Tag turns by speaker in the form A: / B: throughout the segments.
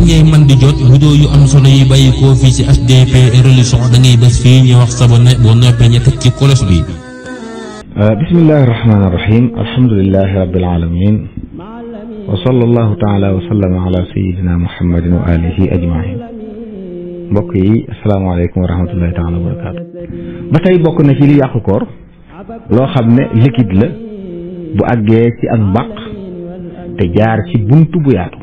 A: ngay man di jot vidéo yu am solo yi bàyyi ko fii ci HDP religion da ngay bés fii ñu wax sabone boo noppee ñu teg ci kolos bi.
B: bismillahi rahmaani rahim alhamdulillahi rabbil alamin wa sallallahu taala wa sallama ala sayyidina muhammadin wa alihi ajmain. mbokk yi asalaamaaleykum wa rahmatullahi taala wa barakaatu. ba tey bokk na ci li yàqu koor loo xam ne liquide la bu àggee ci ak mbaq te jaar ci buntu bu yaatu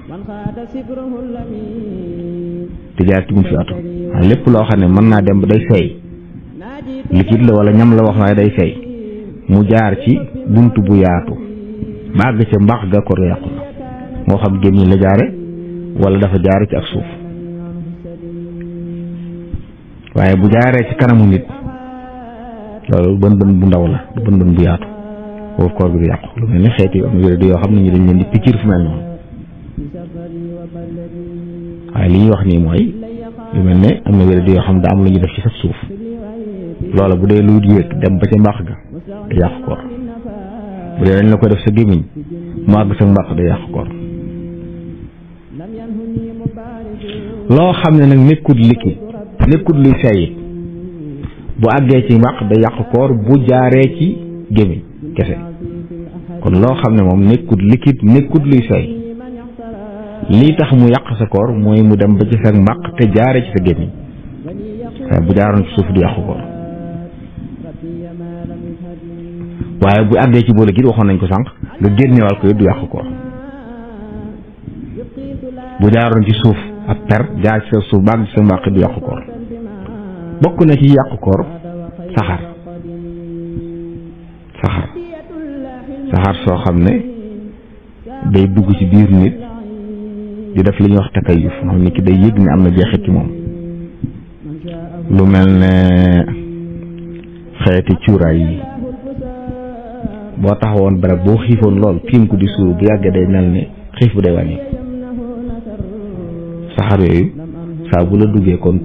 B: lépp loo xam ne mën naa dem ba day seey liquide la wala ñam la wax waaye day seey mu jaar ci buntu bu yaatu ba àgg ca mbaq ga koor ga yàqu na moo xam gémmiñ la jaare wala dafa jaare ci ak suuf waaye bu jaaree ci kanamu nit loolu bën bën bu ndaw la du bën bën bu yaatu foofu koor gi du yàqu lu mel ni xeeti am wéradi yoo xam ne ñu dañ leen di pikiir fu mel noonu waaye li ñuy wax nii mooy lu mel ne am na wéradi yoo xam ne daa am lu ñu def ci sa suuf loola bu dee luy yéeg dem ba ca mbaax ga da yàqu koor bu dee dañ la ko def sa gémmiñ mu àgg sa mbaax da yàqu koor loo xam ne nag nekkut liquide nekkut luy seey bu àggee ci mbaq da yàq koor bu jaaree ci gémmiñ kese kon loo xam ne moom nekkut liquide nekkut luy seey lii tax mu yàq sa koor mooy mu dem ba ci sa mbaq te jaaree ci sa gémmiñ waaye bu jaaroon ci suuf du yàqu koor waaye bu àggee ci boole gi waxoon nañ ko sànq nga génneewal ko du yàqu koor bu jaaroon ci suuf ab per jaar ci sa suuf ba àgg ci sa mbaq du yàqu koor bokk na ci yàqu koor saxaar soo xam ne day dugg ci biir nit di def li ñuy wax takayuf moom nit ki day yëg ne am na jeexit ci moom lu mel ne xeeti cuuraay yi boo taxawoon barab boo xiifoon lool tiim ko di suur bu yàggee day mel ne xiif bu day wàññi saxaar yooyu saa bu la duggee kon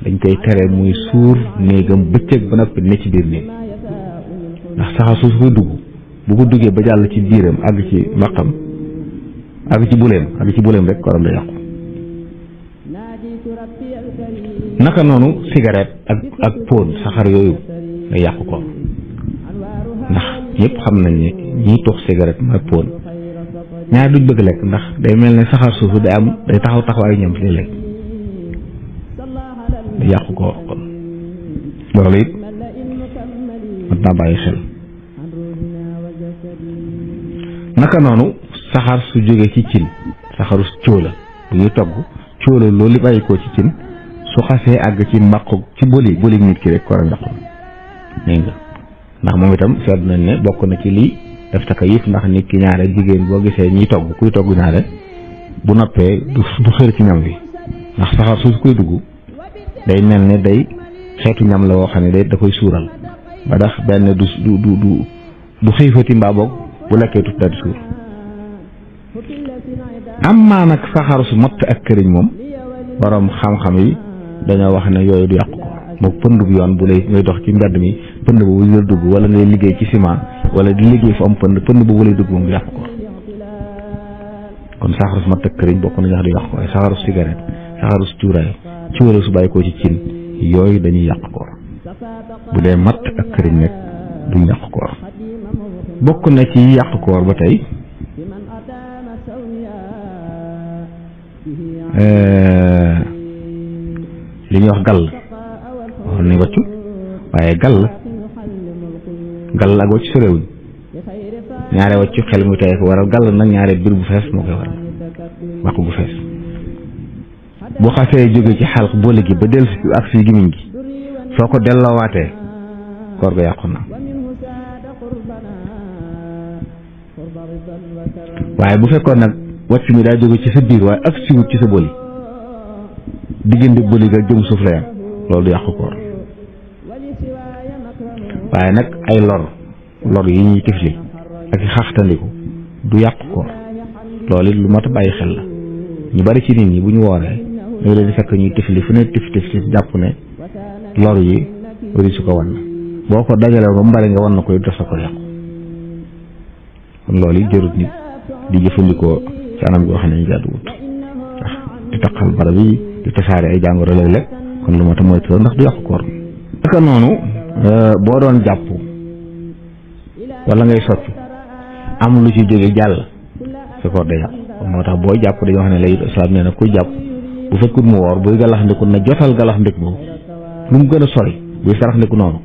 B: dañ koy tere muy suur néegam bëccëg ba noppi ne ci biir néeg ndax saxaar su koy dugg bu ko duggee ba jàll ci biiram àgg ci mbaqam àgg ci buleem rek koram da yàqu naka noonu cigarette ak pon saxaar yooyu day yàqu ko ndax ñëpp xam nañ ne ñiy tox cigarette mooy pon ñaar duñ bëgg lekk ndax day mel ne saxaar suufu day taxaw taxawaayu ñam fi lekk di yàqu ko kon loolu it mat naa bàyyi xel naka noonu saxaar su jógee ci cin saxaru cóola bu ñuy togg cóola loolu li bàyyi ko ci cin su xasee àgg ci mbàqu ci boli nit ki rek ko war a yàqu dégg nga ndax moom itam seetlu nañ ne bokk na ci lii def takayuf ndax nit ki ñaare jigéen boo gisee ñiy togg kuy togg ñaare bu noppee du xër ci ñam wi ndax saxaar su koy dugg day mel ne day xeetu ñam la woo xam ne da koy suural ba tax benn du xiifati mbaa boog bu lekkee tut daal di suur am maa nag saxaar su matt ak këriñ moom borom xam-xam yi dañoo wax ne yooyu du yàqu ko moom pënd bu yoon bu lay ngay dox ci mbedd mi pënd boobu lay dugg wala ngay liggéey ci ciment wala di liggéey fu am pënd boobu lay dugg moom du yàqu ko kon saxaar su matt ak këriñ bokk nañu wax du yàqu ko waaye saxaar su cigarette saxaar su cuuraay ci wala su bàyyi ko ci cin yooyu dañuy yàq koor bu dee matt ak këriñ nekk duñ yàq koor bokk na ci yàq koor ba tey li ñuy wax gàll wax nañ wàccu waaye gàll ak wàccu sorewuñ ñaare wàccu xel muy tey ko waral gàll nag ñaare biir bu fees moo koy waral wàq bu fees bu xasee jóge ci xalq boole gi ba dellu si ak si gimiñ gi soo ko delloowaatee koor ga yàqu na waaye bu fekkoon nag wàcc mi daa jóge ci sa biir waaye ak si wut ci sa boli diggante boli ga jëm suuf la yam loolu du yàqu koor waaye nag ay lor yi ñuy tifli ak xaxtandiku du yàqu koor loolu it lu mat a bàyyi xel la ñu bari ci nit ñi bu ñu wooree ñoo leen di fekk ñuy tifli fu ne tif jàpp ne lor yi wari su ko wan boo ko dajalee ba mu bari nga wan na koy def sa ko yàqu kon loolu yi jërut nit di jëfandikoo ci anam goo xam ne ñu jàdduwut di taqal barab yi di tasaare ay jàngoro léeg-léeg kon lu moo tax mooy ndax du yàqu koor naka noonu boo doon jàpp wala ngay soccu am lu ci jóge jàll sa koor day yàqu moo tax booy jàpp dañoo xam ne lay islam nee na kuy jàpp bu fekkut mu woor buy galax ndiku na jotal galax ndik boobu lu mu gën a sori buy sarax ndiku noonu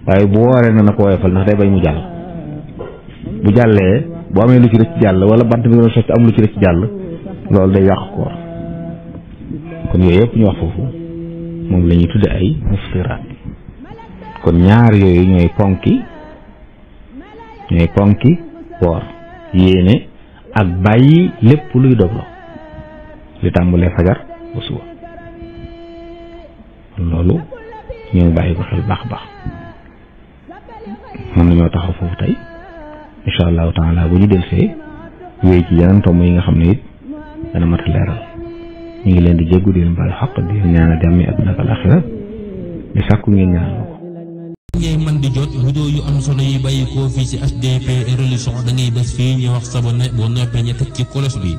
B: waaye bu wooree na ko woyofal ndax day bañ mu jàll bu jàllee bu amee lu ci rëcc jàll wala bant bi nga doon socc am lu ci rëcc jàll loolu day yàq koor kon yooyu yëpp ñu wax foofu moom la ñuy tudde ay muftiraat kon ñaar yooyu ñooy ponki woor yéene ak bàyyi lépp luy dogloo li tàmbalee fajar ba suba kon loolu ñoo bàyyi ko xel baax baax moom nañoo taxaw foofu tey incha allahu taala bu ñu delsee wéy ci yeneen tomb yi nga xam ne it dana mat a leeral ñu ngi leen di jéggu di leen baal xaq di leen ñaanal jàmmi àdduna ak alaxira di sàkku ngeen ñaanal ko
A: ngay man di jot vidéo yu am solo yi bàyyi koo fii ci HDP Religion da ngay bés fii ñu wax sabonné boo noppee ñu teg ci cloche bi